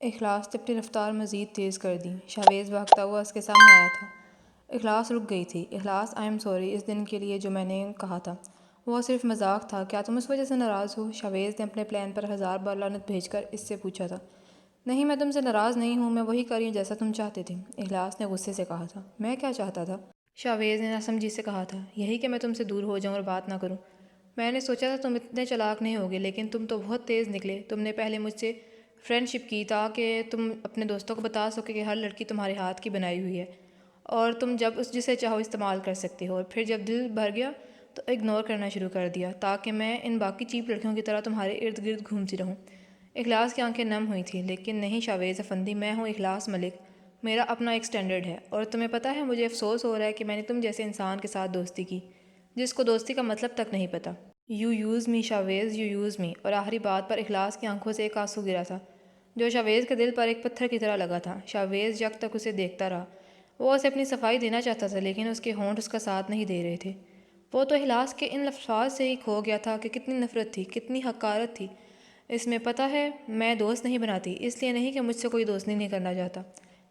اخلاص نے اپنی رفتار مزید تیز کر دی۔ شاویز بھاگتا ہوا اس کے سامنے آیا تھا۔ اخلاص رک گئی تھی۔ اخلاص آئی ایم سوری اس دن کے لیے جو میں نے کہا تھا، وہ صرف مذاق تھا، کیا تم اس وجہ سے ناراض ہو؟ شاویز نے اپنے پلان پر 1000 بار لعنت بھیج کر اس سے پوچھا تھا۔ نہیں، میں تم سے ناراض نہیں ہوں، میں وہی کر رہی ہوں جیسا تم چاہتے تھے۔ اخلاص نے غصے سے کہا تھا۔ میں کیا چاہتا تھا؟ شاویز نے ناسمجھی سے کہا تھا۔ یہی کہ میں تم سے دور ہو جاؤں اور بات نہ کروں۔ میں نے سوچا تھا تم اتنے چالاک نہیں ہوگے، لیکن تم تو بہت تیز نکلے۔ تم نے پہلے مجھ سے فرینڈ شپ کی تاکہ تم اپنے دوستوں کو بتا سکو کہ ہر لڑکی تمہارے ہاتھ کی بنائی ہوئی ہے اور تم جب جسے چاہو استعمال کر سکتے ہو، اور پھر جب دل بھر گیا تو اگنور کرنا شروع کر دیا تاکہ میں ان باقی چیپ لڑکیوں کی طرح تمہارے ارد گرد گھومتی رہوں۔ اخلاص کی آنکھیں نم ہوئی تھیں۔ لیکن نہیں شاویز افندی، میں ہوں اخلاص ملک، میرا اپنا ایک سٹینڈرڈ ہے، اور تمہیں پتہ ہے مجھے افسوس ہو رہا ہے کہ میں نے تم جیسے انسان کے ساتھ دوستی کی جس کو دوستی کا مطلب تک نہیں پتہ۔ You use me Shavez, you use me. اور آخری بات پر اخلاص کی آنکھوں سے ایک آنسو گرا تھا جو شاویز کے دل پر ایک پتھر کی طرح لگا تھا۔ شاویز یک تک اسے دیکھتا رہا۔ وہ اسے اپنی صفائی دینا چاہتا تھا لیکن اس کے ہونٹ اس کا ساتھ نہیں دے رہے تھے۔ وہ تو اخلاص کے ان الفاظ سے ہی کھو گیا تھا کہ کتنی نفرت تھی، کتنی حقارت تھی اس میں۔ پتہ ہے میں دوست نہیں بناتی، اس لیے نہیں کہ مجھ سے کوئی دوستی نہیں کرنا چاہتا،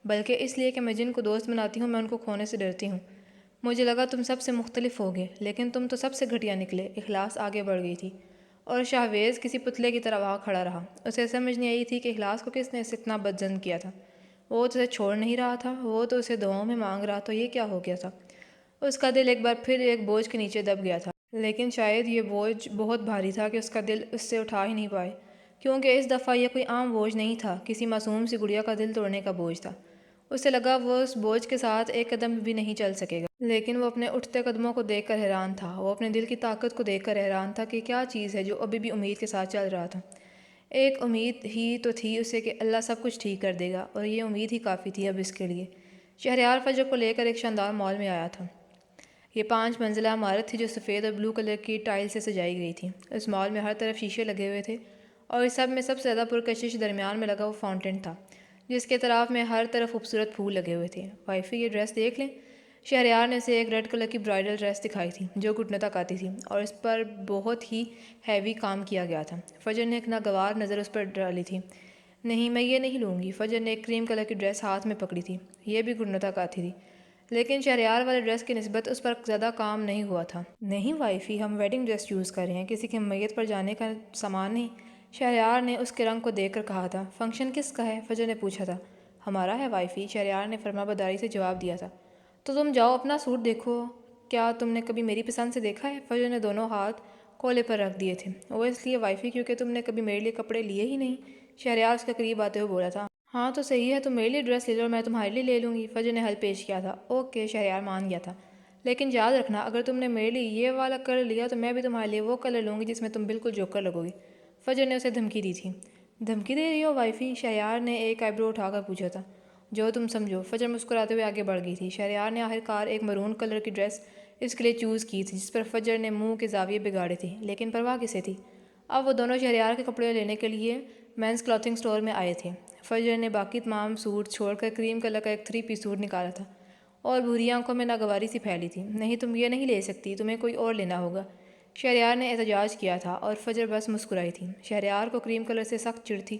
بلکہ اس لیے کہ میں جن کو دوست بناتی ہوں میں ان کو کھونے سے ڈرتی ہوں۔ مجھے لگا تم سب سے مختلف ہوگے، لیکن تم تو سب سے گھٹیا نکلے۔ اخلاص آگے بڑھ گئی تھی اور شاویز کسی پتلے کی طرح وہاں کھڑا رہا۔ اسے سمجھ نہیں آئی تھی کہ اخلاص کو کس نے اسے اتنا بدظن کیا تھا۔ وہ تو اسے چھوڑ نہیں رہا تھا، وہ تو اسے دعاؤں میں مانگ رہا تھا۔ یہ کیا ہو گیا تھا؟ اس کا دل ایک بار پھر ایک بوجھ کے نیچے دب گیا تھا، لیکن شاید یہ بوجھ بہت بھاری تھا کہ اس کا دل اس سے اٹھا ہی نہیں پائے، کیونکہ اس دفعہ یہ کوئی عام بوجھ نہیں تھا، کسی معصوم سی گڑیا کا دل توڑنے کا بوجھ تھا۔ اسے لگا وہ اس بوجھ کے ساتھ ایک قدم بھی نہیں چل سکے گا، لیکن وہ اپنے اٹھتے قدموں کو دیکھ کر حیران تھا۔ وہ اپنے دل کی طاقت کو دیکھ کر حیران تھا کہ کیا چیز ہے جو ابھی بھی امید کے ساتھ چل رہا تھا۔ ایک امید ہی تو تھی اسے کہ اللہ سب کچھ ٹھیک کر دے گا، اور یہ امید ہی کافی تھی اب اس کے لیے۔ شہریار فجر کو لے کر ایک شاندار مال میں آیا تھا۔ یہ 5 منزلہ عمارت تھی جو سفید اور بلو کلر کی ٹائل سے سجائی گئی تھی۔ اس مال میں ہر طرف شیشے لگے ہوئے تھے، اور اس سب میں سب سے زیادہ پرکشش درمیان میں لگا وہ فاؤنٹین تھا جس کے اطراف میں ہر طرف خوبصورت پھول لگے ہوئے تھے۔ وائفی یہ ڈریس دیکھ لیں۔ شہریار نے اسے ایک ریڈ کلر کی برائڈل ڈریس دکھائی تھی جو گھٹنوں تک آتی تھی، اور اس پر بہت ہی ہیوی کام کیا گیا تھا۔ فجر نے ایک ناگوار نظر اس پر ڈالی تھی۔ نہیں، میں یہ نہیں لوں گی۔ فجر نے ایک کریم کلر کی ڈریس ہاتھ میں پکڑی تھی، یہ بھی گھٹنوں تک آتی تھی، لیکن شہریار والے ڈریس کی نسبت اس پر زیادہ کام نہیں ہوا تھا۔ نہیں وائفی، ہم ویڈنگ ڈریس یوز کر رہے ہیں، کسی کی میت پر جانے کا سامان نہیں۔ شہریار نے اس کے رنگ کو دیکھ کر کہا تھا۔ فنکشن کس کا ہے؟ فجر نے پوچھا تھا۔ ہمارا ہے وائفی، شہریار نے فرمانبرداری سے جواب دیا تھا۔ تو تم جاؤ اپنا سوٹ دیکھو، کیا تم نے کبھی میری پسند سے دیکھا ہے؟ فجر نے دونوں ہاتھ کولے پر رکھ دیے تھے۔ وہ اس لیے وائفی کیونکہ تم نے کبھی میرے لیے کپڑے لیے ہی نہیں، شہریار اس کے قریب آتے ہوئے بولا تھا۔ ہاں تو صحیح ہے، تم میرے لیے ڈریس لے لو اور میں تمہارے لیے لے لوں گی۔ فجر نے حل پیش کیا تھا۔ اوکے، شہریار مان گیا تھا، لیکن یاد رکھنا اگر تم نے میرے لیے یہ والا کلر لیا تو میں بھی تمہارے لیے وہ کلر لوں گی جس میں تم بالکل جوکر لگو گی۔ فجر نے اسے دھمکی دی تھی۔ دھمکی دے رہی ہو وائفی؟ شہریار نے ایک آئیبرو اٹھا کر پوچھا تھا۔ جو تم سمجھو۔ فجر مسکراتے ہوئے آگے بڑھ گئی تھی۔ شہریار نے آخرکار ایک مرون کلر کی ڈریس اس کے لیے چوز کی تھی جس پر فجر نے منہ کے زاویے بگاڑے تھے، لیکن پرواہ کسے تھی؟ اب وہ دونوں شہریار کے کپڑے لینے کے لیے مینس کلوتھنگ سٹور میں آئے تھے۔ فجر نے باقی تمام سوٹ چھوڑ کر کریم کلر کا ایک 3 پیس سوٹ نکالا تھا اور بھوری آنکھوں میں ناگواری سی پھیلی تھی۔ نہیں، تم یہ نہیں لے سکتی، تمہیں کوئی اور لینا ہوگا، شہریار نے احتجاج کیا تھا، اور فجر بس مسکرائی تھی۔ شہریار کو کریم کلر سے سخت چڑ تھی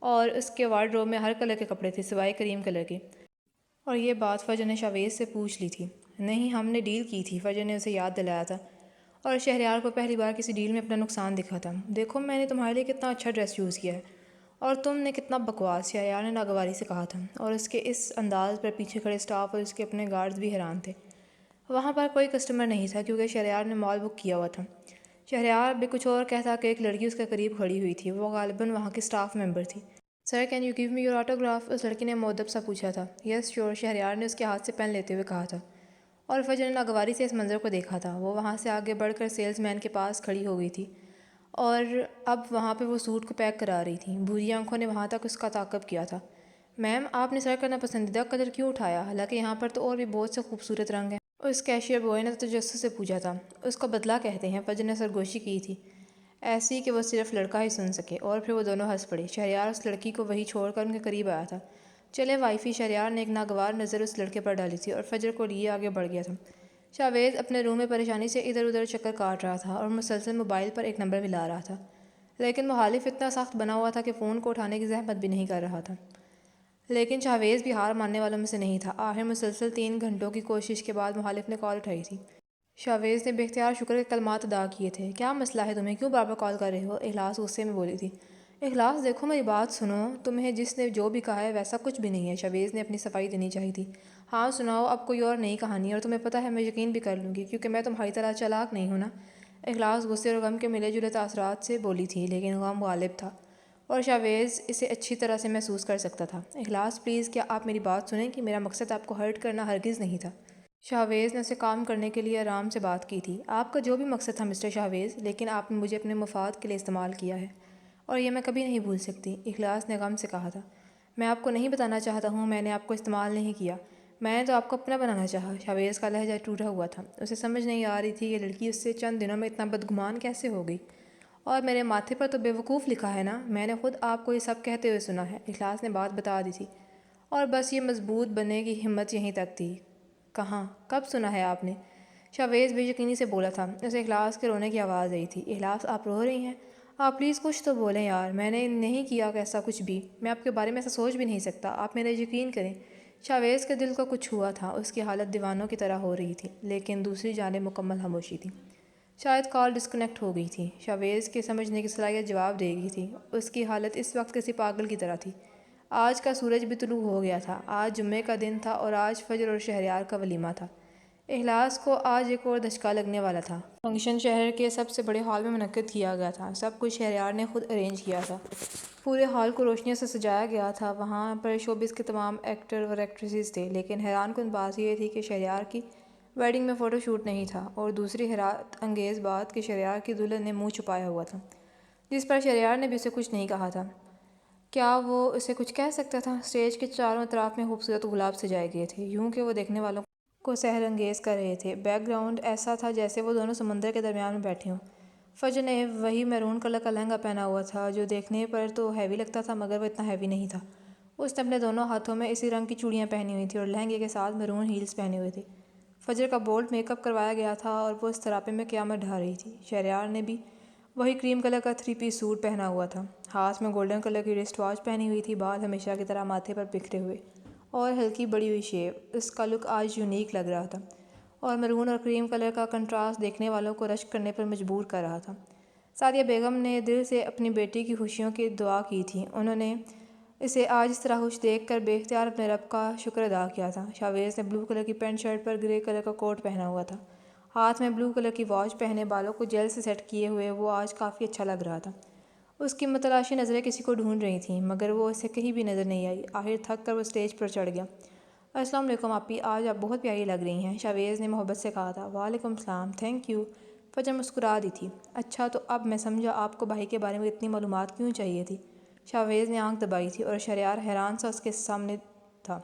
اور اس کے وارڈروب میں ہر کلر کے کپڑے تھے سوائے کریم کلر کے، اور یہ بات فجر نے شاویز سے پوچھ لی تھی۔ نہیں، ہم نے ڈیل کی تھی، فجر نے اسے یاد دلایا تھا، اور شہریار کو پہلی بار کسی ڈیل میں اپنا نقصان دکھا تھا۔ دیکھو میں نے تمہارے لیے کتنا اچھا ڈریس چوز کیا ہے اور تم نے کتنا بکواس، شہریار نے ناگواری سے کہا تھا، اور اس کے اس انداز پر پیچھے کھڑے اسٹاف اور اس کے اپنے گارڈز بھی حیران تھے۔ وہاں پر کوئی کسٹمر نہیں تھا کیونکہ شہریار نے مال بک کیا ہوا تھا۔ شہریار بھی کچھ اور کہتا کہ ایک لڑکی اس کے قریب کھڑی ہوئی تھی، وہ غالباً وہاں کی اسٹاف ممبر تھی۔ Sir can you give me your autograph? اس لڑکی نے مؤدب سا پوچھا تھا۔ یس شیور، شہریار نے اس کے ہاتھ سے پین لیتے ہوئے کہا تھا، اور فجر نے ناگواری سے اس منظر کو دیکھا تھا۔ وہ وہاں سے آگے بڑھ کر سیلز مین کے پاس کھڑی ہو گئی تھی اور اب وہاں پہ وہ سوٹ کو پیک کرا رہی تھی۔ بھوری آنکھوں نے وہاں تک اس کا تعاقب کیا تھا۔ میم، آپ نے سر کا ناپسندیدہ کلر کیوں اٹھایا، حالانکہ یہاں پر تو اور بھی بہت سے خوبصورت رنگ ہیں؟ اس کیشیئر بوائے نے تجسس سے پوچھا تھا۔ اس کو بدلہ کہتے ہیں، فجر نے سرگوشی کی تھی، ایسی کہ وہ صرف لڑکا ہی سن سکے، اور پھر وہ دونوں ہنس پڑے۔ شہریار اس لڑکی کو وہیں چھوڑ کر ان کے قریب آیا تھا۔ چلے وائفی، شہریار نے ایک ناگوار نظر اس لڑکے پر ڈالی تھی اور فجر کو لیے آگے بڑھ گیا تھا۔ شاویز اپنے روم میں پریشانی سے ادھر ادھر چکر کاٹ رہا تھا اور مسلسل موبائل پر ایک نمبر ملا رہا تھا۔ لیکن مخالف اتنا سخت بنا ہوا تھا کہ فون کو اٹھانے کی زحمت بھی نہیں کر رہا تھا۔ لیکن شاویز بھی ہار ماننے والوں میں سے نہیں تھا۔ آخر مسلسل 3 گھنٹوں کی کوشش کے بعد مخالف نے کال اٹھائی تھی۔ شاویز نے بے اختیار شکر کے کلمات ادا کیے تھے۔ کیا مسئلہ ہے تمہیں؟ کیوں بار بار کال کر رہے ہو؟ اخلاص غصے میں بولی تھی۔ اخلاص دیکھو میری بات سنو، تمہیں جس نے جو بھی کہا ہے ویسا کچھ بھی نہیں ہے۔ شاویز نے اپنی صفائی دینی چاہی تھی۔ ہاں سناؤ، اب کوئی اور نئی کہانی ہے، اور تمہیں پتہ ہے میں یقین بھی کر لوں گی کیونکہ میں تمہاری طرح چالاک نہیں ہوں نا۔ اخلاص غصے اور غم کے ملے جلے تاثرات سے بولی تھی، لیکن غم غالب تھا اور شاویز اسے اچھی طرح سے محسوس کر سکتا تھا۔ اخلاص پلیز کیا آپ میری بات سنیں کہ میرا مقصد آپ کو ہرٹ کرنا ہرگز نہیں تھا۔ شاویز نے اسے کام کرنے کے لیے آرام سے بات کی تھی۔ آپ کا جو بھی مقصد تھا مسٹر شاویز، لیکن آپ نے مجھے اپنے مفاد کے لیے استعمال کیا ہے اور یہ میں کبھی نہیں بھول سکتی، اخلاص نے غم سے کہا تھا۔ میں آپ کو نہیں بتانا چاہتا ہوں میں نے آپ کو استعمال نہیں کیا، میں نے تو آپ کو اپنا بنانا چاہا۔ شاویز کا لہجہ ٹوٹا ہوا تھا۔ اسے سمجھ نہیں آ رہی تھی یہ لڑکی اس سے چند دنوں میں اتنا بدگمان کیسے ہو گئی۔ اور میرے ماتھے پر تو بے وقوف لکھا ہے نا، میں نے خود آپ کو یہ سب کہتے ہوئے سنا ہے۔ اخلاص نے بات بتا دی تھی، اور بس یہ مضبوط بننے کی ہمت یہیں تک تھی۔ کہاں؟ کب سنا ہے آپ نے؟ شاویز بے یقینی سے بولا تھا۔ اسے اخلاص کے رونے کی آواز آئی تھی۔ اخلاص آپ رو رہی ہیں؟ آپ پلیز کچھ تو بولیں یار، میں نے نہیں کیا ایسا کچھ بھی، میں آپ کے بارے میں ایسا سوچ بھی نہیں سکتا، آپ میرا یقین کریں۔ شاویز کے دل کو کچھ ہوا تھا، اس کی حالت دیوانوں کی طرح ہو رہی تھی، لیکن دوسری جانب مکمل خاموشی تھی۔ شاید کال ڈسکنیکٹ ہو گئی تھی۔ شاویز کے سمجھنے کی صلاحیت جواب دے گئی تھی۔ اس کی حالت اس وقت کسی پاگل کی طرح تھی۔ آج کا سورج بھی طلوع ہو گیا تھا، آج جمعے کا دن تھا اور آج فجر اور شہریار کا ولیمہ تھا۔ اخلاص کو آج ایک اور دھچکا لگنے والا تھا۔ فنکشن شہر کے سب سے بڑے ہال میں منعقد کیا گیا تھا۔ سب کچھ شہریار نے خود ارینج کیا تھا۔ پورے ہال کو روشنیوں سے سجایا گیا تھا۔ وہاں پر شوبز کے تمام ایکٹر اور ایکٹریسز تھے، لیکن حیران کن بات یہ تھی کہ شہریار کی ویڈنگ میں فوٹو شوٹ نہیں تھا، اور دوسری حیرت انگیز بات کہ شہریار کی دلہن نے منہ چھپایا ہوا تھا، جس پر شہریار نے بھی اسے کچھ نہیں کہا تھا۔ کیا وہ اسے کچھ کہہ سکتا تھا؟ اسٹیج کے چاروں طرف میں خوبصورت گلاب سجائے گئے تھے، یوں کہ وہ دیکھنے والوں کو سحر انگیز کر رہے تھے۔ بیک گراؤنڈ ایسا تھا جیسے وہ دونوں سمندر کے درمیان میں بیٹھے ہوں۔ فجر نے وہی میرون کلر کا لہنگا پہنا ہوا تھا جو دیکھنے پر تو ہیوی لگتا تھا، مگر وہ اتنا ہیوی نہیں تھا۔ اس نے اپنے دونوں ہاتھوں میں اسی رنگ کی چوڑیاں پہنی ہوئی تھیں اور لہنگے کے ساتھ میرون ہیلز پہنے ہوئے تھے۔ فجر کا بولڈ میک اپ کروایا گیا تھا اور وہ اس تراپے میں قیامت ڈھا رہی تھی۔ شہریار نے بھی وہی کریم کلر کا 3 پیس سوٹ پہنا ہوا تھا، ہاتھ میں گولڈن کلر کی رسٹ واچ پہنی ہوئی تھی، بال ہمیشہ کی طرح ماتھے پر بکھرے ہوئے اور ہلکی بڑی ہوئی شیو۔ اس کا لک آج یونیک لگ رہا تھا اور میرون اور کریم کلر کا کنٹراسٹ دیکھنے والوں کو رشک کرنے پر مجبور کر رہا تھا۔ سعدیہ بیگم نے دل سے اپنی بیٹی کی خوشیوں کی دعا کی تھی۔ انہوں نے اسے آج اس طرح خوش دیکھ کر بے اختیار اپنے رب کا شکر ادا کیا تھا۔ شاویز نے بلو کلر کی پینٹ شرٹ پر گرے کلر کا کوٹ پہنا ہوا تھا، ہاتھ میں بلو کلر کی واچ پہنے، بالوں کو جیل سے سیٹ کیے ہوئے وہ آج کافی اچھا لگ رہا تھا۔ اس کی متلاشی نظریں کسی کو ڈھونڈ رہی تھیں، مگر وہ اسے کہیں بھی نظر نہیں آئی۔ آخر تھک کر وہ اسٹیج پر چڑھ گیا۔ السلام علیکم آپی، آج آپ بہت پیاری لگ رہی ہیں، شاویز نے محبت سے کہا تھا۔ وعلیکم السلام، تھینک یو۔ فجر مسکرا دی تھی۔ اچھا تو اب میں سمجھا آپ کو بھائی کے بارے میں اتنی معلومات کیوں چاہیے تھی۔ شاویز نے آنکھ دبائی تھی اور شہریار حیران سا اس کے سامنے تھا۔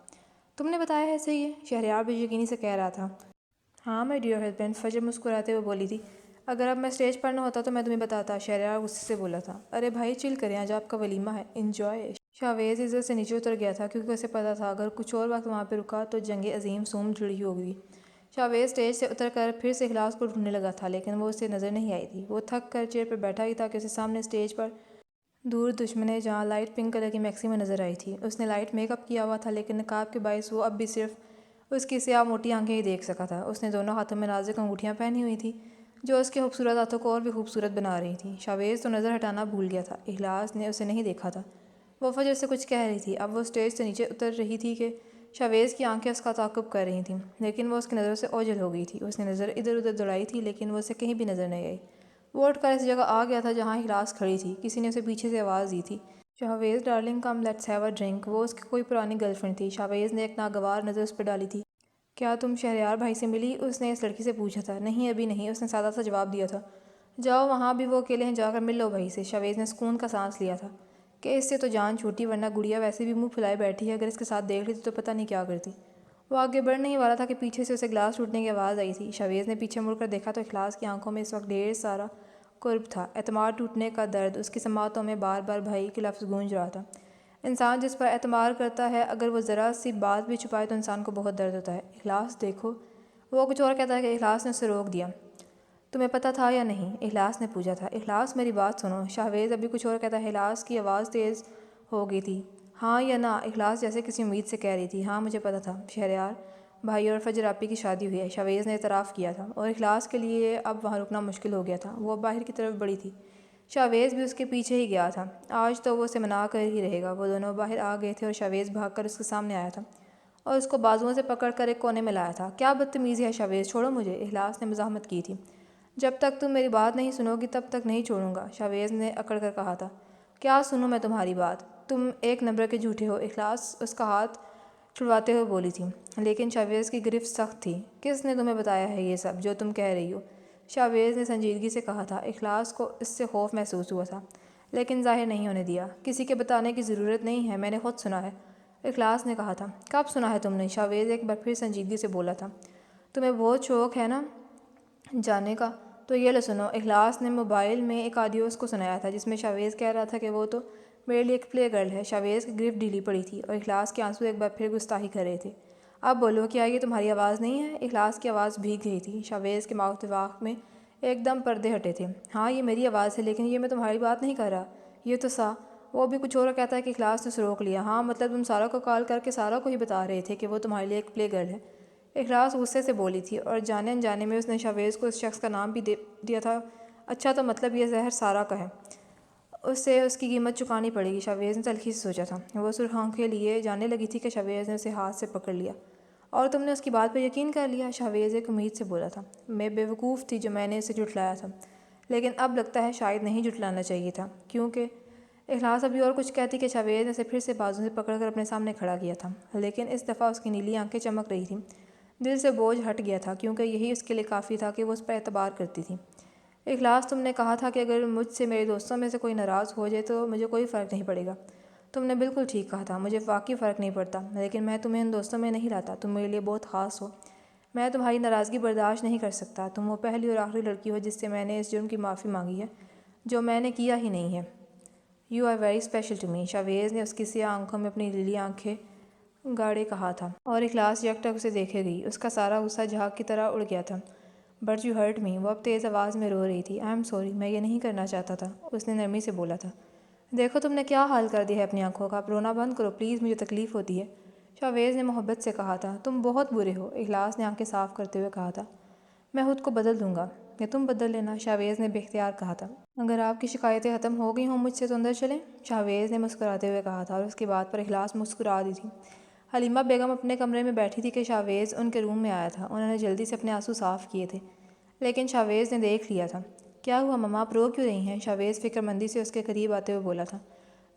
تم نے بتایا ہے صحیح ہے؟ شہریار بے یقینی سے کہہ رہا تھا۔ ہاں مائی ڈیئر ہسبینڈ، فجر مسکراتے ہوئے بولی تھی۔ اگر اب میں اسٹیج پر نہ ہوتا تو میں تمہیں بتاتا، شہریار غصے سے بولا تھا۔ ارے بھائی چل کریں، آج آپ کا ولیمہ ہے، انجوائے۔ شاویز عزت سے نیچے اتر گیا تھا کیونکہ اسے پتہ تھا اگر کچھ اور وقت وہاں پہ رکا تو جنگ عظیم سوم جڑی ہوگی۔ شاویز اسٹیج سے اتر کر پھر سے اخلاص کو ڈھونڈنے لگا تھا، لیکن وہ اسے نظر نہیں آئی تھی۔ وہ تھک کر چیئر پر بیٹھا ہی تھا کہ اسے سامنے اسٹیج پر دور دشمنے جہاں لائٹ پنک کلر کی میکسی میں نظر آئی تھی۔ اس نے لائٹ میک اپ کیا ہوا تھا، لیکن نقاب کے باعث وہ اب بھی صرف اس کی سیاہ موٹی آنکھیں ہی دیکھ سکا تھا۔ اس نے دونوں ہاتھوں میں نازک انگوٹھیاں پہنی ہوئی تھیں جو اس کے خوبصورت ہاتھوں کو اور بھی خوبصورت بنا رہی تھیں۔ شاویز تو نظر ہٹانا بھول گیا تھا، اخلاص نے اسے نہیں دیکھا تھا۔ وہ فجر سے کچھ کہہ رہی تھی، اب وہ اسٹیج سے نیچے اتر رہی تھی کہ شاویز کی آنکھیں اس کا تعاقب کر رہی تھیں، لیکن وہ اس کی نظروں سے اوجھل ہو گئی تھی۔ اس نے نظر ادھر ادھر دوڑائی تھی، لیکن وہ اسے کہیں بھی نظر نہیں آئی۔ وہ اٹھ کر اس جگہ آ گیا تھا جہاں اخلاص کھڑی تھی۔ کسی نے اسے پیچھے سے آواز دی تھی، Shavez darling come let's have a drink. وہ اس کی کوئی پرانی گرل فرینڈ تھی۔ شاویز نے ایک ناگوار نظر اس پہ ڈالی تھی۔ کیا تم شہریار بھائی سے ملی؟ اس نے اس لڑکی سے پوچھا تھا۔ نہیں ابھی نہیں، اس نے سادہ سا جواب دیا تھا۔ جاؤ وہاں بھی وہ اکیلے ہیں، جا کر مل لو بھائی سے۔ شاویز نے سکون کا سانس لیا تھا کہ اس سے تو جان چھوٹی، ورنہ گڑیا ویسے بھی منہ پھلائے بیٹھی ہے، اگر اس کے ساتھ دیکھ لیتی تو پتہ نہیں کیا کرتی۔ وہ آگے بڑھنے ہی والا تھا کہ پیچھے سے اسے گلاس ٹوٹنے کی آواز آئی تھی۔ شاویز نے پیچھے مڑ کر دیکھا تو اخلاص کی آنکھوں میں اس وقت ڈھیر سارا قرب تھا، اعتماد ٹوٹنے کا درد۔ اس کی سماعتوں میں بار بار بھائی کے لفظ گونج رہا تھا۔ انسان جس پر اعتماد کرتا ہے اگر وہ ذرا سی بات بھی چھپائے تو انسان کو بہت درد ہوتا ہے۔ اخلاص دیکھو، وہ کچھ اور کہتا ہے کہ اخلاص نے اسے روک دیا۔ تمہیں پتہ تھا یا نہیں؟ اخلاص نے پوچھا تھا۔ اخلاص میری بات سنو، شاویز ابھی کچھ اور کہتا ہے۔ اخلاص کی آواز تیز ہو گئی تھی۔ ہاں یا نہ؟ اخلاص جیسے کسی امید سے کہہ رہی تھی۔ ہاں مجھے پتہ تھا، شہریار بھائی اور فجر آپی کی شادی ہوئی ہے، شاویز نے اعتراف کیا تھا، اور اخلاص کے لیے اب وہاں رکنا مشکل ہو گیا تھا۔ وہ باہر کی طرف بڑھی تھی، شاویز بھی اس کے پیچھے ہی گیا تھا۔ آج تو وہ اسے منا کر ہی رہے گا۔ وہ دونوں باہر آ گئے تھے اور شاویز بھاگ کر اس کے سامنے آیا تھا اور اس کو بازوؤں سے پکڑ کر ایک کونے میں لایا تھا۔ کیا بدتمیزی ہے شاویز، چھوڑو مجھے، اخلاص نے مزاحمت کی تھی۔ جب تک تم میری بات نہیں سنو گی تب تک نہیں چھوڑوں گا، شاویز نے اکڑ کر کہا تھا۔ کیا سنوں میں تمہاری بات؟ تم ایک نمبر کے جھوٹے ہو، اخلاص اس کا ہاتھ چھڑواتے ہوئے بولی تھی، لیکن شاویز کی گرفت سخت تھی۔ کس نے تمہیں بتایا ہے یہ سب جو تم کہہ رہی ہو؟ شاویز نے سنجیدگی سے کہا تھا۔ اخلاص کو اس سے خوف محسوس ہوا تھا، لیکن ظاہر نہیں ہونے دیا۔ کسی کے بتانے کی ضرورت نہیں ہے، میں نے خود سنا ہے، اخلاص نے کہا تھا۔ کب سنا ہے تم نے؟ شاویز ایک بار پھر سنجیدگی سے بولا تھا۔ تمہیں بہت شوق ہے نا جاننے کا، تو یہ لو سنو۔ اخلاص نے موبائل میں ایک آڈیو اس کو سنایا تھا جس میں شاویز کہہ رہا تھا کہ وہ تو میرے لیے ایک پلے گرل ہے۔ شاویز کی گرفت ڈھیلی پڑی تھی اور اخلاص کے آنسو ایک بار پھر گستاخی کر رہے تھے۔ اب بولو، کیا یہ تمہاری آواز نہیں ہے؟ اخلاص کی آواز بھیگ گئی تھی۔ شاویز کے ماؤتواق میں ایک دم پردے ہٹے تھے۔ ہاں یہ میری آواز ہے، لیکن یہ میں تمہاری بات نہیں کر رہا، یہ تو وہ بھی کچھ اور کہتا ہے کہ اخلاص نے اسے روک لیا۔ ہاں مطلب تم سارا کو کال کر کے سارا کو ہی بتا رہے تھے کہ وہ تمہارے لیے ایک پلے گرل ہے، اخلاص غصے سے بولی تھی، اور جانے انجانے میں اس نے شاویز کو اس شخص کا نام بھی دیا تھا۔ اچھا تو مطلب یہ زہر سارا کا ہے، اسے اس کی قیمت چکانی پڑے گی، شاویز نے تلخی سے سوچا تھا۔ وہ سرخ آنکھیں لیے جانے لگی تھی کہ شاویز نے اسے ہاتھ سے پکڑ لیا۔ اور تم نے اس کی بات پر یقین کر لیا؟ شاویز ایک امید سے بولا تھا۔ میں بیوقوف تھی جو میں نے اسے جھٹلایا تھا، لیکن اب لگتا ہے شاید نہیں جھٹلانا چاہیے تھا، کیونکہ اخلاص ابھی اور کچھ کہتی کہ شاویز نے اسے پھر سے بازو سے پکڑ کر اپنے سامنے کھڑا کیا تھا، لیکن اس دفعہ اس کی نیلی آنکھیں چمک رہی تھیں۔ دل سے بوجھ ہٹ گیا تھا، کیونکہ یہی اس کے لیے کافی تھا کہ وہ اس پر اعتبار کرتی تھی۔ اخلاص، تم نے کہا تھا کہ اگر مجھ سے میرے دوستوں میں سے کوئی ناراض ہو جائے تو مجھے کوئی فرق نہیں پڑے گا۔ تم نے بالکل ٹھیک کہا تھا، مجھے واقعی فرق نہیں پڑتا، لیکن میں تمہیں ان دوستوں میں نہیں لاتا، تم میرے لیے بہت خاص ہو۔ میں تمہاری ناراضگی برداشت نہیں کر سکتا، تم وہ پہلی اور آخری لڑکی ہو جس سے میں نے اس جرم کی معافی مانگی ہے جو میں نے کیا ہی نہیں ہے۔ You are very special to me, Shavez نے اس کی سیاہ آنکھوں میں اپنی لیلی آنکھیں گاڑے کہا تھا، اور اخلاص یکٹک اسے دیکھے گئی۔ اس کا سارا غصہ جھاگ کی طرح اڑ گیا تھا۔ بٹ یو ہرٹ می، وہ اب تیز آواز میں رو رہی تھی۔ آئی ایم سوری، میں یہ نہیں کرنا چاہتا تھا، اس نے نرمی سے بولا تھا۔ دیکھو تم نے کیا حال کر دیا ہے اپنی آنکھوں کا، اب رونا بند کرو پلیز، مجھے تکلیف ہوتی ہے، شاویز نے محبت سے کہا تھا۔ تم بہت برے ہو، اخلاص نے آنکھیں صاف کرتے ہوئے کہا تھا۔ میں خود کو بدل دوں گا، یا تم بدل لینا، شاویز نے بے اختیار کہا تھا۔ اگر آپ کی شکایتیں ختم ہو گئی ہوں مجھ سے تو اندر چلیں، شاویز نے مسکراتے ہوئے کہا تھا، اور اس کی بات پر اخلاص مسکرا دی تھی۔ حلیمہ بیگم اپنے کمرے میں بیٹھی تھی کہ شاویز ان کے روم میں آیا تھا۔ انہوں نے جلدی سے اپنے آنسو صاف کیے تھے، لیکن شاویز نے دیکھ لیا تھا۔ کیا ہوا مما، آپ رو کیوں رہی ہیں؟ شاویز فکر مندی سے اس کے قریب آتے ہوئے بولا تھا۔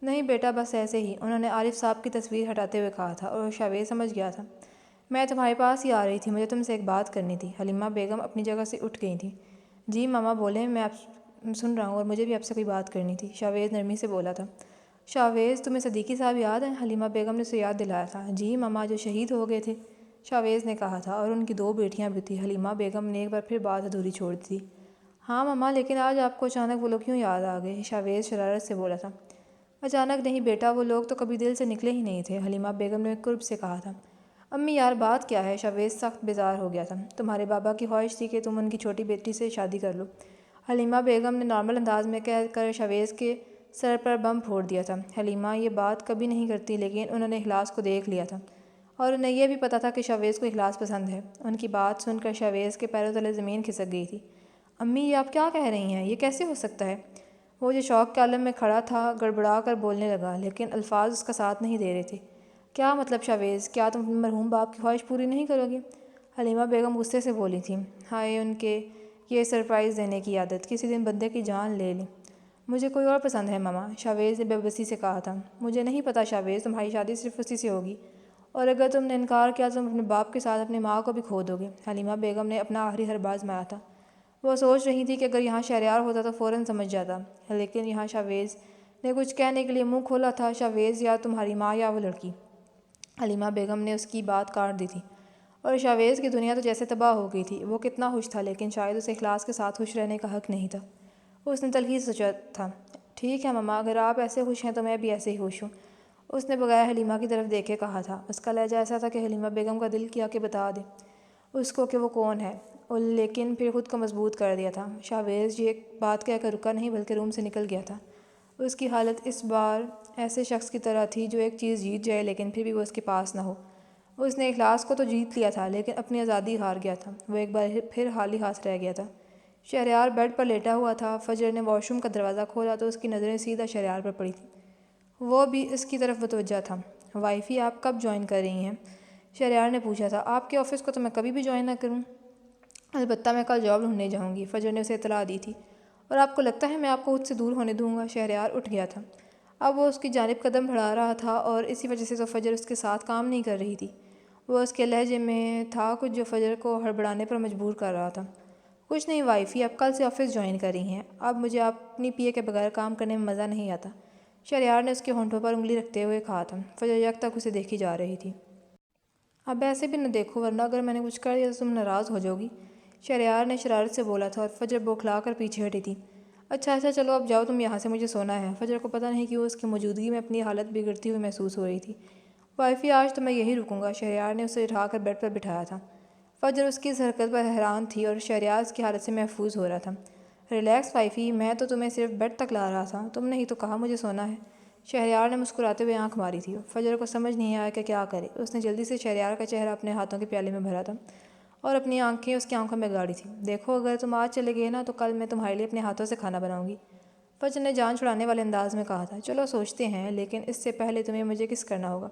نہیں بیٹا، بس ایسے ہی، انہوں نے عارف صاحب کی تصویر ہٹاتے ہوئے کہا تھا، اور شاویز سمجھ گیا تھا۔ میں تمہارے پاس ہی آ رہی تھی، مجھے تم سے ایک بات کرنی تھی۔ حلیمہ بیگم اپنی جگہ سے اٹھ گئی تھیں۔ جی ماما بولیں، میں آپ سن رہا ہوں، اور مجھے بھی آپ سے کوئی بات کرنی تھی، شاویز نرمی سے بولا تھا۔ شاویز، تمہیں صدیقی صاحب یاد ہیں؟ حلیمہ بیگم نے اسے یاد دلایا تھا۔ جی ماما، جو شہید ہو گئے تھے، شاویز نے کہا تھا، اور ان کی 2 بیٹیاں بھی تھیں۔ حلیمہ بیگم نے ایک بار پھر بات ادھوری چھوڑ دی تھی۔ ہاں ماما، لیکن آج آپ کو اچانک وہ لوگ کیوں یاد آ گئے؟ شاویز شرارت سے بولا تھا۔ اچانک نہیں بیٹا، وہ لوگ تو کبھی دل سے نکلے ہی نہیں تھے، حلیمہ بیگم نے قرب سے کہا تھا۔ امی یار، بات کیا ہے؟ شاویز سخت بیزار ہو گیا تھا۔ تمہارے بابا کی خواہش تھی کہ تم ان کی چھوٹی بیٹی سے شادی کر لو، حلیمہ بیگم نے نارمل انداز میں کہہ کر شاویز کے سر پر بم پھوڑ دیا تھا۔ حلیمہ یہ بات کبھی نہیں کرتی، لیکن انہوں نے اخلاص کو دیکھ لیا تھا، اور انہیں یہ بھی پتہ تھا کہ شاویز کو اخلاص پسند ہے۔ ان کی بات سن کر شاویز کے پیروں تلے زمین کھسک گئی تھی۔ امی یہ آپ کیا کہہ رہی ہیں؟ یہ کیسے ہو سکتا ہے؟ وہ جو شوق کے عالم میں کھڑا تھا گڑبڑا کر بولنے لگا، لیکن الفاظ اس کا ساتھ نہیں دے رہے تھے۔ کیا مطلب شاویز، کیا تم اپنے مرحوم باپ کی خواہش پوری نہیں کرو گی؟ حلیمہ بیگم غصے سے بولی تھیں۔ ہائے ان کے یہ سرپرائز دینے کی عادت، کسی دن بندے کی جان لے لیں۔ مجھے کوئی اور پسند ہے ماما، شاویز نے بے بسی سے کہا تھا۔ مجھے نہیں پتہ شاویز، تمہاری شادی صرف اسی سے ہوگی، اور اگر تم نے انکار کیا تو تم اپنے باپ کے ساتھ اپنی ماں کو بھی کھو دو گے، حلیمہ بیگم نے اپنا آخری حربہ آزمایا تھا۔ وہ سوچ رہی تھی کہ اگر یہاں شہریار ہوتا تو فوراً سمجھ جاتا، لیکن یہاں شاویز نے کچھ کہنے کے لیے منہ کھولا تھا۔ شاویز، یا تمہاری ماں یا وہ لڑکی، حلیمہ بیگم نے اس کی بات کاٹ دی تھی، اور شاویز کی دنیا تو جیسے تباہ ہو گئی تھی۔ وہ کتنا خوش تھا، لیکن شاید اسے اخلاص کے ساتھ خوش رہنے کا حق نہیں تھا۔ اس نے تلخی سے سوچا تھا، ٹھیک ہے ماما، اگر آپ ایسے خوش ہیں تو میں بھی ایسے ہی خوش ہوں، اس نے بغیر حلیمہ کی طرف دیکھے کہا تھا۔ اس کا لہجہ ایسا تھا کہ حلیمہ بیگم کا دل کیا کہ بتا دے۔ اس کو کہ وہ کون ہے، لیکن پھر خود کو مضبوط کر دیا تھا۔ شاویز یہ بات کہہ کر رکا نہیں بلکہ روم سے نکل گیا تھا۔ اس کی حالت اس بار ایسے شخص کی طرح تھی جو ایک چیز جیت جائے لیکن پھر بھی وہ اس کے پاس نہ ہو۔ اس نے اخلاص کو تو جیت لیا تھا لیکن اپنی آزادی ہار گیا تھا۔ وہ ایک بار پھر خالی ہاتھ رہ گیا تھا۔ شہریار بیڈ پر لیٹا ہوا تھا۔ فجر نے واش روم کا دروازہ کھولا تو اس کی نظریں سیدھا شہریار پر پڑی تھیں۔ وہ بھی اس کی طرف متوجہ تھا۔ وائفی آپ کب جوائن کر رہی ہیں؟ شہریار نے پوچھا تھا۔ آپ کے آفس کو تو میں کبھی بھی جوائن نہ کروں۔ البتہ میں کل جاب ڈھونڈنے جاؤں گی، فجر نے اسے اطلاع دی تھی۔ اور آپ کو لگتا ہے میں آپ کو خود سے دور ہونے دوں گا؟ شہریار اٹھ گیا تھا۔ اب وہ اس کی جانب قدم بڑھا رہا تھا اور اسی وجہ سے تو فجر اس کے ساتھ کام نہیں کر رہی تھی۔ وہ اس کے لہجے میں تھا کچھ جو فجر کو ہڑبڑانے پر مجبور کر رہا تھا۔ کچھ نہیں وائفی، آپ کل سے آفس جوائن کر رہی ہیں۔ اب مجھے اپنی پی اے کے بغیر کام کرنے میں مزہ نہیں آتا۔ شہریار نے اس کے ہونٹوں پر انگلی رکھتے ہوئے کہا تھا۔ فجر یک تک اسے دیکھی جا رہی تھی۔ اب ایسے بھی نہ دیکھو ورنہ اگر میں نے کچھ کر دیا تو تم ناراض ہو جاؤ گی، شہریار نے شرارت سے بولا تھا اور فجر بوکھلا کر پیچھے ہٹی تھی۔ اچھا چلو اب جاؤ تم یہاں سے، مجھے سونا ہے۔ فجر کو پتہ نہیں کیوں اس کی موجودگی میں اپنی حالت بگڑتی ہوئی محسوس ہو رہی تھی۔ وائفی آج تو میں یہی رکوں گا، شہریار نے اسے اٹھا کر بیڈ پر بٹھایا تھا۔ فجر اس کی اس حرکت پر حیران تھی اور شہریار اس کی حالت سے محفوظ ہو رہا تھا۔ ریلیکس وائفی، میں تو تمہیں صرف بیڈ تک لا رہا تھا، تم نے ہی تو کہا مجھے سونا ہے۔ شہریار نے مسکراتے ہوئے آنکھ ماری تھی۔ فجر کو سمجھ نہیں آیا کہ کیا کرے۔ اس نے جلدی سے شہریار کا چہرہ اپنے ہاتھوں کے پیالے میں بھرا تھا اور اپنی آنکھیں اس کی آنکھوں میں گاڑی تھیں۔ دیکھو اگر تم آج چلے گئے نا تو کل میں تمہارے لیے اپنے ہاتھوں سے کھانا بناؤں گی، فجر نے جان چھڑانے والے انداز میں کہا تھا۔ چلو سوچتے ہیں، لیکن اس سے پہلے تمہیں مجھے کس کرنا ہوگا۔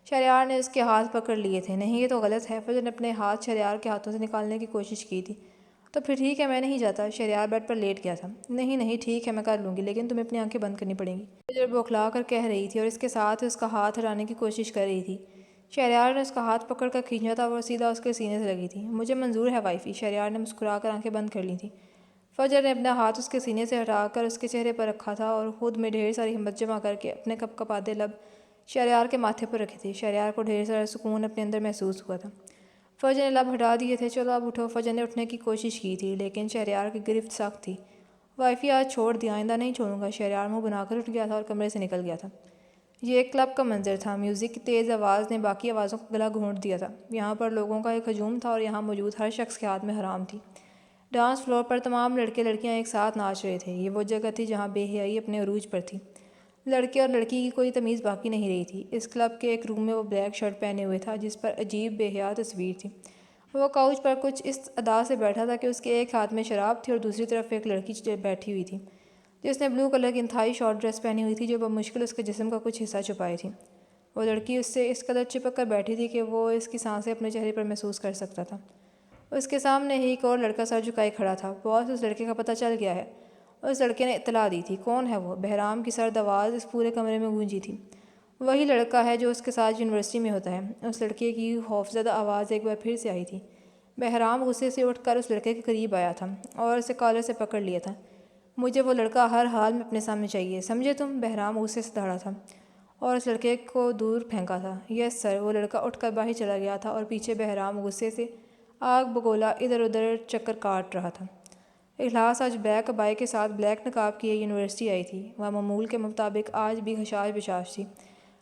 شہریار نے اس کے ہاتھ پکڑ لیے تھے۔ نہیں یہ تو غلط ہے۔ فجر نے اپنے ہاتھ شہریار کے ہاتھوں سے نکالنے کی کوشش کی تھی۔ تو پھر ٹھیک ہے، میں نہیں جاتا۔ شہریار بیڈ پر لیٹ گیا تھا۔ نہیں ٹھیک ہے میں کر لوں گی، لیکن تمہیں اپنی آنکھیں بند کرنی پڑیں گی، فجر بوکھلا کر کہہ رہی تھی اور اس کے ساتھ اس کا ہاتھ ہٹانے کی کوشش کر رہی تھی۔ شہریار نے اس کا ہاتھ پکڑ کر کھینچا تھا اور وہ سیدھا اس کے سینے سے لگی تھی۔ مجھے منظور ہے وائفی، شہریار نے مسکرا کر آنکھیں بند کر لی تھیں۔ فجر نے اپنا ہاتھ اس کے سینے سے ہٹا کر اس کے چہرے پر رکھا تھا اور خود میں ڈھیر ساری ہمت جمع کر کے اپنے کپ کپاتے لب شہریار کے ماتھے پر رکھے تھے۔ شہریار کو ڈھیر سارا سکون اپنے اندر محسوس ہوا تھا۔ فجر نے لب ہٹا دیے تھے۔ چلو اب اٹھو، فجر نے اٹھنے کی کوشش کی تھی لیکن شہریار کی گرفت سخت تھی۔ وائفی آج چھوڑ دیا، آئندہ نہیں چھوڑوں گا، شہریار منہ بنا کر اٹھ گیا تھا اور کمرے سے نکل گیا تھا۔ یہ ایک کلب کا منظر تھا۔ میوزک کی تیز آواز نے باقی آوازوں کو گلا گھونٹ دیا تھا۔ یہاں پر لوگوں کا ایک ہجوم تھا اور یہاں موجود ہر شخص کے ہاتھ میں حرام تھی۔ ڈانس فلور پر تمام لڑکے لڑکیاں ایک ساتھ ناچ رہے تھے۔ یہ وہ جگہ تھی جہاں بے حیائی اپنے عروج پر تھی۔ لڑکے اور لڑکی کی کوئی تمیز باقی نہیں رہی تھی۔ اس کلب کے ایک روم میں وہ بلیک شرٹ پہنے ہوئے تھا جس پر عجیب بے حیا تصویر تھی۔ وہ کاؤچ پر کچھ اس ادا سے بیٹھا تھا کہ اس کے ایک ہاتھ میں شراب تھی اور دوسری طرف ایک لڑکی بیٹھی ہوئی تھی جس نے بلو کلر کی انتہائی شارٹ ڈریس پہنی ہوئی تھی جو بمشکل اس کے جسم کا کچھ حصہ چھپائے تھی۔ وہ لڑکی اس سے اس قدر چپک کر بیٹھی تھی کہ وہ اس کی سانسیں اپنے چہرے پر محسوس کر سکتا تھا۔ اس کے سامنے ہی ایک اور لڑکا سر جھکائے کھڑا تھا۔ باس، اس لڑکے کا پتہ چل گیا ہے، اس لڑکے نے اطلاع دی تھی۔ کون ہے وہ؟ بہرام کی سرد آواز اس پورے کمرے میں گونجی تھی۔ وہی لڑکا ہے جو اس کے ساتھ یونیورسٹی میں ہوتا ہے، اس لڑکے کی خوفزدہ آواز ایک بار پھر سے آئی تھی۔ بہرام غصے سے اٹھ کر اس لڑکے کے قریب آیا تھا اور اسے کالر سے پکڑ لیا تھا۔ مجھے وہ لڑکا ہر حال میں اپنے سامنے چاہیے، سمجھے تم؟ بہرام غصے سے دھڑا تھا اور اس لڑکے کو دور پھینکا تھا۔ یس سر۔ وہ لڑکا اٹھ کر باہر چلا گیا تھا اور پیچھے بہرام غصے سے آگ بگولا ادھر ادھر چکر کاٹ رہا تھا۔ اخلاص آج بلیک ابائی کے ساتھ بلیک نقاب کیے یونیورسٹی آئی تھی۔ وہ معمول کے مطابق آج بھی خشاش بشاش تھی،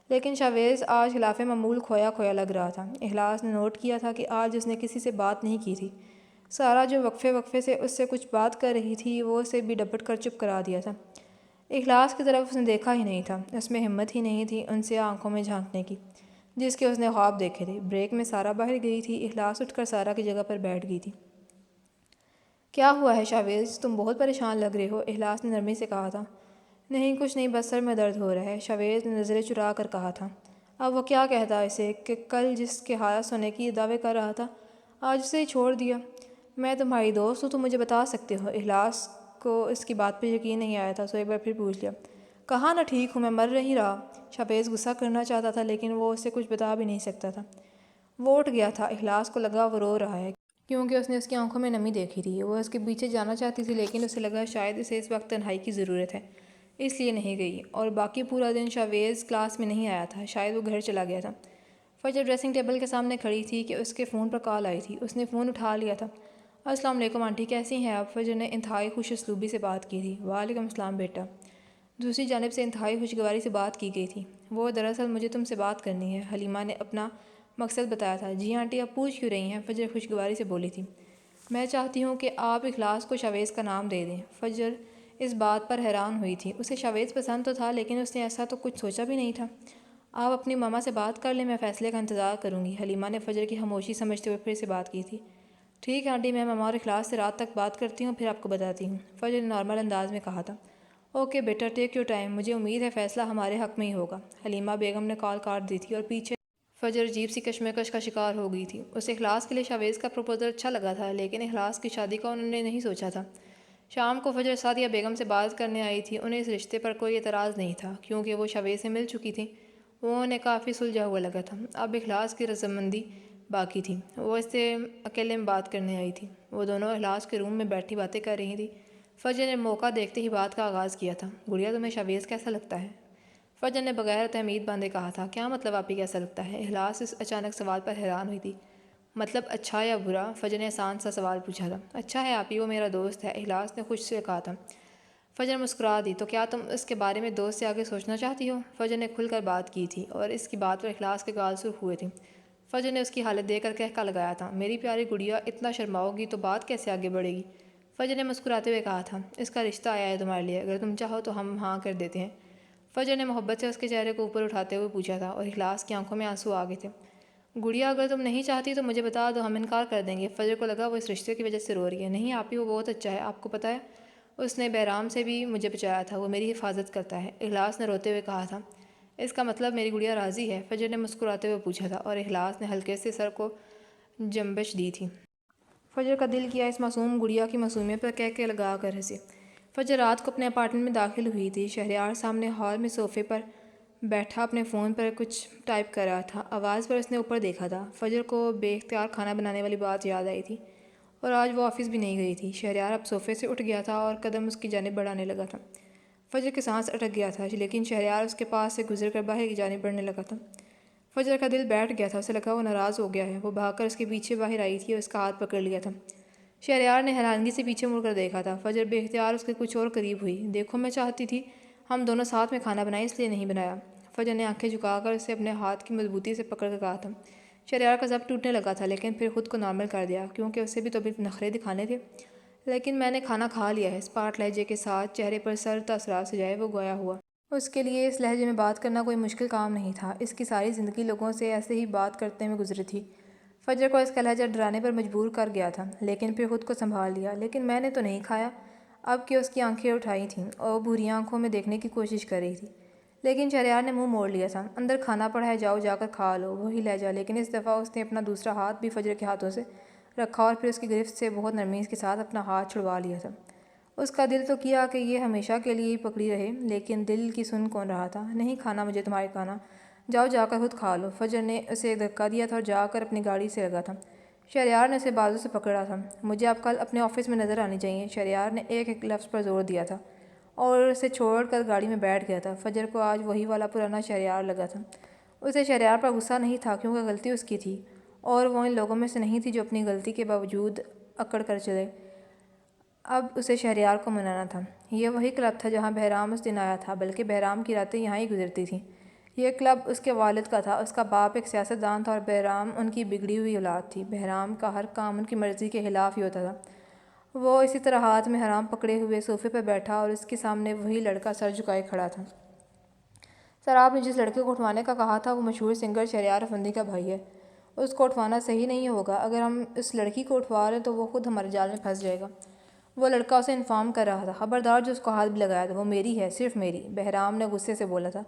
لیکن شاویز آج خلاف معمول کھویا کھویا لگ رہا تھا۔ اخلاص نے نوٹ کیا تھا کہ آج اس نے کسی سے بات نہیں کی تھی۔ سارا جو وقفے سے اس سے کچھ بات کر رہی تھی وہ اسے بھی ڈپٹ کر چپ کرا دیا تھا۔ اخلاص کی طرف اس نے دیکھا ہی نہیں تھا۔ اس میں ہمت ہی نہیں تھی ان سے آنکھوں میں جھانکنے کی جس کے اس نے خواب دیکھے تھے۔ بریک میں سارا باہر گئی تھی۔ اخلاص اٹھ کر سارا کی جگہ پر بیٹھ گئی تھی۔ کیا ہوا ہے شاویز؟ تم بہت پریشان لگ رہے ہو، اخلاص نے نرمی سے کہا تھا۔ نہیں کچھ نہیں، بس سر میں درد ہو رہا ہے، شاویز نے نظریں چرا کر کہا تھا۔ اب وہ کیا کہتا اسے کہ کل جس کے حالات ہونے کی دعوے کر رہا تھا آج اسے ہی چھوڑ دیا؟ میں تمہاری دوست ہوں، تم مجھے بتا سکتے ہو۔ اخلاص کو اس کی بات پہ یقین نہیں آیا تھا، سو ایک بار پھر پوچھ لیا۔ کہا نہ ٹھیک ہوں، میں مر نہیں رہا۔ شاویز غصہ کرنا چاہتا تھا لیکن وہ اسے کچھ بتا بھی نہیں سکتا تھا۔ وہ اٹھ گیا تھا۔ اخلاص کو لگا وہ رو رہا ہے کیونکہ اس نے اس کی آنکھوں میں نمی دیکھی تھی۔ وہ اس کے پیچھے جانا چاہتی تھی لیکن اسے لگا شاید اسے اس وقت تنہائی کی ضرورت ہے، اس لیے نہیں گئی۔ اور باقی پورا دن شاویز کلاس میں نہیں آیا تھا، شاید وہ گھر چلا گیا تھا۔ فجر ڈریسنگ ٹیبل کے سامنے کھڑی تھی کہ اس کے فون پر کال آئی تھی۔ اس نے فون اٹھا لیا تھا۔ السلام علیکم آنٹی، کیسی ہیں آپ؟ فجر نے انتہائی خوش اسلوبی سے بات کی تھی۔ وعلیکم السلام بیٹا۔ دوسری جانب سے انتہائی خوشگواری سے بات کی گئی تھی۔ وہ دراصل مجھے تم سے بات کرنی ہے، حلیمہ نے اپنا مقصد بتایا تھا۔ جی آنٹی، آپ پوچھ کیوں رہی ہیں؟ فجر خوشگواری سے بولی تھی۔ میں چاہتی ہوں کہ آپ اخلاص کو شاویز کا نام دے دیں۔ فجر اس بات پر حیران ہوئی تھی۔ اسے شاویز پسند تو تھا، لیکن اس نے ایسا تو کچھ سوچا بھی نہیں تھا۔ آپ اپنی ماما سے بات کر لیں، میں فیصلے کا انتظار کروں گی۔ حلیمہ نے فجر کی خاموشی سمجھتے ہوئے پھر سے بات کی تھی۔ ٹھیک ہے آنٹی، میں ماما اور اخلاص سے رات تک بات کرتی ہوں، پھر آپ کو بتاتی ہوں، فجر نے نارمل انداز میں کہا تھا۔ Okay beta, take your time, مجھے امید ہے فیصلہ ہمارے حق میں ہی ہوگا۔ حلیمہ بیگم نے کال کاٹ دی تھی اور پیچھے فجر عجیب سی کشمکش کا شکار ہو گئی تھی۔ اسے اخلاص کے لیے شاویز کا پروپوزل اچھا لگا تھا، لیکن اخلاص کی شادی کا انہوں نے نہیں سوچا تھا۔ شام کو فجر سعدیہ بیگم سے بات کرنے آئی تھی۔ انہیں اس رشتے پر کوئی اعتراض نہیں تھا، کیونکہ وہ شاویز سے مل چکی تھیں۔ وہ انہیں کافی سلجھا ہوا لگا تھا۔ اب اخلاص کی رضامندی باقی تھی۔ وہ اس سے اکیلے میں بات کرنے آئی تھی۔ وہ دونوں اخلاص کے روم میں بیٹھی باتیں کر رہی تھیں۔ فجر نے موقع دیکھتے ہی بات کا آغاز کیا تھا۔ گڑیا، تمہیں شاویز کیسا لگتا ہے؟ فجر نے بغیر تہمید باندھے کہا تھا۔ کیا مطلب آپ ہی کیسا لگتا ہے؟ اخلاص اس اچانک سوال پر حیران ہوئی تھی۔ مطلب اچھا یا برا؟ فجر نے آسان سا سوال پوچھا تھا۔ اچھا ہے آپ ہی، وہ میرا دوست ہے، اخلاص نے خوش سے کہا تھا۔ فجر مسکرا دی۔ تو کیا تم اس کے بارے میں دوست سے آگے سوچنا چاہتی ہو؟ فجر نے کھل کر بات کی تھی اور اس کی بات پر اخلاص کے گال سرخ ہوئے تھے۔ فجر نے اس کی حالت دیکھ کر کہکا لگایا تھا۔ میری پیاری گڑیا، اتنا شرماؤ گی تو بات کیسے آگے بڑھے گی؟ فجر نے مسکراتے ہوئے کہا تھا۔ اس کا رشتہ آیا ہے تمہارے لیے، اگر تم چاہو تو ہم ہاں کر دیتے ہیں۔ فجر نے محبت سے اس کے چہرے کو اوپر اٹھاتے ہوئے پوچھا تھا، اور اخلاص کی آنکھوں میں آنسو آ گئے تھے۔ گڑیا، اگر تم نہیں چاہتی تو مجھے بتا دو، ہم انکار کر دیں گے۔ فجر کو لگا وہ اس رشتے کی وجہ سے رو رہی ہے۔ نہیں آپ ہی، وہ بہت اچھا ہے، آپ کو پتہ ہے اس نے بہرام سے بھی مجھے بچایا تھا، وہ میری حفاظت کرتا ہے، اخلاص نے روتے ہوئے کہا تھا۔ اس کا مطلب میری گڑیا راضی ہے؟ فجر نے مسکراتے ہوئے پوچھا تھا، اور اخلاص نے ہلکے سے سر کو جنبش دی تھی۔ فجر کا دل کیا اس معصوم گڑیا کی معصومیت پر کہہ کے لگا کر ہنسے۔ فجر رات کو اپنے اپارٹمنٹ میں داخل ہوئی تھی۔ شہریار سامنے ہال میں صوفے پر بیٹھا اپنے فون پر کچھ ٹائپ کر رہا تھا۔ آواز پر اس نے اوپر دیکھا تھا۔ فجر کو بے اختیار کھانا بنانے والی بات یاد آئی تھی، اور آج وہ آفس بھی نہیں گئی تھی۔ شہریار اب صوفے سے اٹھ گیا تھا اور قدم اس کی جانب بڑھانے لگا تھا۔ فجر کی سانس اٹک گیا تھا، لیکن شہریار اس کے پاس سے گزر کر باہر کی جانب بڑھنے لگا تھا۔ فجر کا دل بیٹھ گیا تھا، اسے لگا وہ ناراض ہو گیا ہے۔ وہ بھاگ کر اس کے پیچھے باہر آئی تھی اور اس کا ہاتھ پکڑ لیا تھا۔ شہریار نے حیرانگی سے پیچھے مڑ کر دیکھا تھا۔ فجر بے اختیار اس کے کچھ اور قریب ہوئی۔ دیکھو، میں چاہتی تھی ہم دونوں ساتھ میں کھانا بنائیں، اس لیے نہیں بنایا۔ فجر نے آنکھیں جھکا کر اسے اپنے ہاتھ کی مضبوطی سے پکڑ کر کہا تھا۔ شہریار کا ضبط ٹوٹنے لگا تھا، لیکن پھر خود کو نارمل کر دیا، کیونکہ اسے بھی تو نخرے دکھانے تھے۔ لیکن میں نے کھانا کھا لیا ہے، اسپاٹ لہجے کے ساتھ چہرے پر سرد اثرات سجائے وہ گویا ہوا۔ اس کے لیے اس لہجے میں بات کرنا کوئی مشکل کام نہیں تھا۔ اس کی ساری زندگی لوگوں سے ایسے ہی بات کرتے میں گزری تھی۔ فجر کو اس کا لہجہ ڈرانے پر مجبور کر گیا تھا، لیکن پھر خود کو سنبھال لیا۔ لیکن میں نے تو نہیں کھایا۔ اب کہ اس کی آنکھیں اٹھائی تھیں اور بھوری آنکھوں میں دیکھنے کی کوشش کر رہی تھی، لیکن شہریار نے منہ موڑ لیا تھا۔ اندر کھانا پڑا ہے، جاؤ جا کر کھا لو، وہی لہجہ، لیکن اس دفعہ اس نے اپنا دوسرا ہاتھ بھی فجر کے ہاتھوں سے رکھا اور پھر اس کی گرفت سے بہت نرمی کے ساتھ اپنا ہاتھ چھڑوا لیا تھا۔ اس کا دل تو کیا کہ یہ ہمیشہ کے لیے ہی پکڑی رہے، لیکن دل کی سن کون رہا تھا۔ نہیں کھانا مجھے تمہارے کھانا، جاؤ جا کر خود کھا لو۔ فجر نے اسے ایک دھکا دیا تھا اور جا کر اپنی گاڑی سے لگا تھا۔ شہریار نے اسے بازو سے پکڑا تھا۔ مجھے آپ کل اپنے آفس میں نظر آنی چاہیے، شہریار نے ایک ایک لفظ پر زور دیا تھا اور اسے چھوڑ کر گاڑی میں بیٹھ گیا تھا۔ فجر کو آج وہی والا پرانا شہریار لگا تھا۔ اسے شہریار پر غصہ نہیں تھا، کیونکہ غلطی اس کی تھی اور وہ ان لوگوں میں سے نہیں تھی جو اپنی غلطی کے باوجود اکڑ کر چلے۔ اب اسے شہریار کو منانا تھا۔ یہ وہی کلب تھا جہاں بہرام اس دن آیا تھا، بلکہ بہرام کی راتیں یہاں ہی گزرتی تھیں۔ یہ کلب اس کے والد کا تھا۔ اس کا باپ ایک سیاست دان تھا اور بہرام ان کی بگڑی ہوئی اولاد تھی۔ بہرام کا ہر کام ان کی مرضی کے خلاف ہی ہوتا تھا۔ وہ اسی طرح ہاتھ میں حرام پکڑے ہوئے صوفے پر بیٹھا اور اس کے سامنے وہی لڑکا سر جھکائے کھڑا تھا۔ سر، آپ نے جس لڑکے کو اٹھوانے کا کہا تھا وہ مشہور سنگر شہریار افندی کا بھائی ہے۔ اس کو اٹھوانا صحیح نہیں ہوگا۔ اگر ہم اس لڑکی کو اٹھوا لیں تو وہ خود ہمارے جال میں پھنس جائے گا۔ وہ لڑکا اسے انفارم کر رہا تھا۔ خبردار جو اس کو ہاتھ بھی لگایا تھا وہ میری ہے، صرف میری، بہرام نے غصے سے بولا تھا۔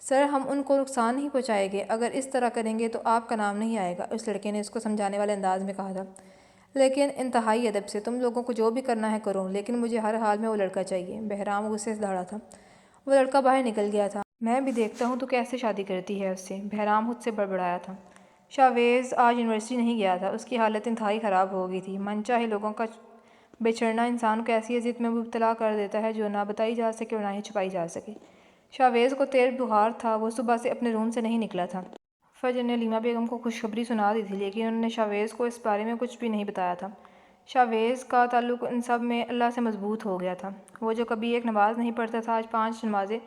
سر، ہم ان کو نقصان نہیں پہنچائیں گے، اگر اس طرح کریں گے تو آپ کا نام نہیں آئے گا، اس لڑکے نے اس کو سمجھانے والے انداز میں کہا تھا، لیکن انتہائی ادب سے۔ تم لوگوں کو جو بھی کرنا ہے کرو، لیکن مجھے ہر حال میں وہ لڑکا چاہیے۔ بہرام غصے سے دھاڑا تھا۔ وہ لڑکا باہر نکل گیا تھا۔ میں بھی دیکھتا ہوں تو کیسے شادی کرتی ہے اس سے، بہرام خود سے بڑبڑایا تھا۔ شاویز آج یونیورسٹی نہیں گیا تھا۔ اس کی حالت انتہائی خراب ہو گئی تھی۔ من چاہے لوگوں کا بچھڑنا انسان کو ایسی اذیت میں مبتلا کر دیتا ہے جو نہ بتائی جا سکے اور نہ ہی چھپائی جا سکے۔ شاویز کو تیز بخار تھا، وہ صبح سے اپنے روم سے نہیں نکلا تھا۔ فجر نے حلیمہ بیگم کو خوشخبری سنا دی تھی، لیکن انہوں نے شاویز کو اس بارے میں کچھ بھی نہیں بتایا تھا۔ شاویز کا تعلق ان سب میں اللہ سے مضبوط ہو گیا تھا۔ وہ جو کبھی ایک نماز نہیں پڑھتا تھا، آج 5 نمازیں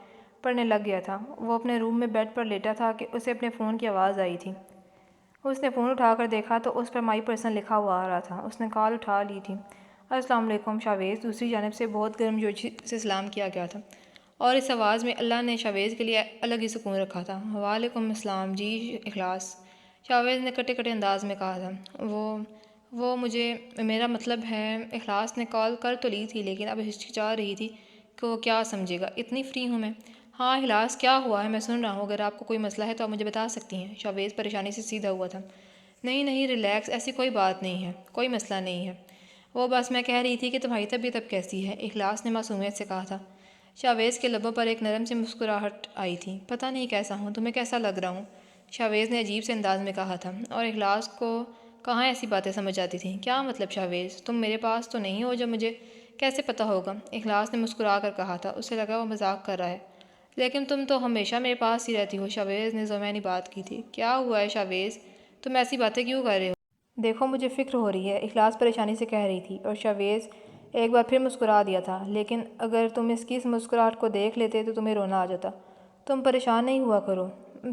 پڑھنے لگ گیا تھا۔ وہ اپنے روم میں بیڈ پر لیٹا تھا کہ اسے اپنے فون کی آواز آئی تھی۔ اس نے فون اٹھا کر دیکھا تو اس پر مائی پرسن لکھا ہوا آ رہا تھا۔ اس نے کال اٹھا لی تھی۔ السلام علیکم شاویز، دوسری جانب سے بہت گرم جوشی سے سلام کیا گیا تھا، اور اس آواز میں اللہ نے شاویز کے لیے الگ ہی سکون رکھا تھا۔ وعلیکم السلام جی اخلاص، شاویز نے کٹے کٹے انداز میں کہا تھا۔ وہ مجھے میرا مطلب ہے، اخلاص نے کال کر تو لی تھی لیکن اب ہچکچا رہی تھی کہ وہ کیا سمجھے گا۔ اتنی فری ہوں میں۔ ہاں اخلاص، کیا ہوا ہے؟ میں سن رہا ہوں، اگر آپ کو کوئی مسئلہ ہے تو آپ مجھے بتا سکتی ہیں۔ شاویز پریشانی سے سیدھا ہوا تھا۔ نہیں ریلیکس، ایسی کوئی بات نہیں ہے، کوئی مسئلہ نہیں ہے، وہ بس میں کہہ رہی تھی کہ تمہاری طبیعت اب کیسی ہے؟ اخلاص نے معصومیت سے کہا تھا۔ شاویز کے لبوں پر ایک نرم سی مسکراہٹ آئی تھی۔ پتہ نہیں کیسا ہوں، تمہیں کیسا لگ رہا ہوں؟ شاویز نے عجیب سے انداز میں کہا تھا، اور اخلاص کو کہاں ایسی باتیں سمجھ آتی تھیں۔ کیا مطلب شاویز؟ تم میرے پاس تو نہیں ہو، جب مجھے کیسے پتہ ہوگا؟ اخلاص نے مسکرا کر کہا تھا۔ اسے لگا وہ مذاق کر رہا ہے۔ لیکن تم تو ہمیشہ میرے پاس ہی رہتی ہو، شاویز نے ذومعنی بات کی تھی۔ کیا ہوا ہے شاویز؟ تم ایسی باتیں کیوں کر رہے ہو؟ دیکھو مجھے فکر ہو رہی ہے، اخلاص پریشانی سے کہہ رہی تھی، اور شاویز ایک بار پھر مسکرا دیا تھا۔ لیکن اگر تم اس کی اس مسکراہٹ کو دیکھ لیتے تو تمہیں رونا آ جاتا۔ تم پریشان نہیں ہوا کرو،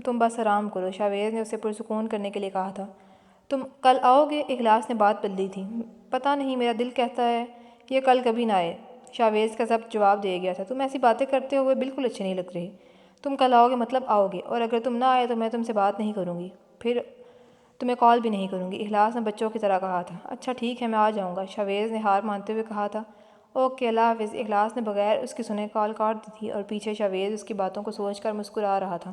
تم بس آرام کرو، شاویز نے اسے پرسکون کرنے کے لیے کہا تھا۔ تم کل آؤ گے؟ اخلاص نے بات بدلی تھی۔ پتہ نہیں، میرا دل کہتا ہے یہ کل کبھی نہ آئے، شاویز کا ضبط جواب دے گیا تھا۔ تم ایسی باتیں کرتے ہوئے بالکل اچھے نہیں لگ رہے۔ تم کل آؤ گے مطلب آؤ گے، اور اگر تم نہ آئے تو میں تم سے بات نہیں کروں گی، پھر تمہیں کال بھی نہیں کروں گی، اخلاص نے بچوں کی طرح کہا تھا۔ اچھا ٹھیک ہے، میں آ جاؤں گا، شاویز نے ہار مانتے ہوئے کہا تھا۔ اوکے، اللہ حافظ۔ اخلاص نے بغیر اس کی سنے کال کاٹ دی تھی، اور پیچھے شاویز اس کی باتوں کو سوچ کر مسکرا رہا تھا۔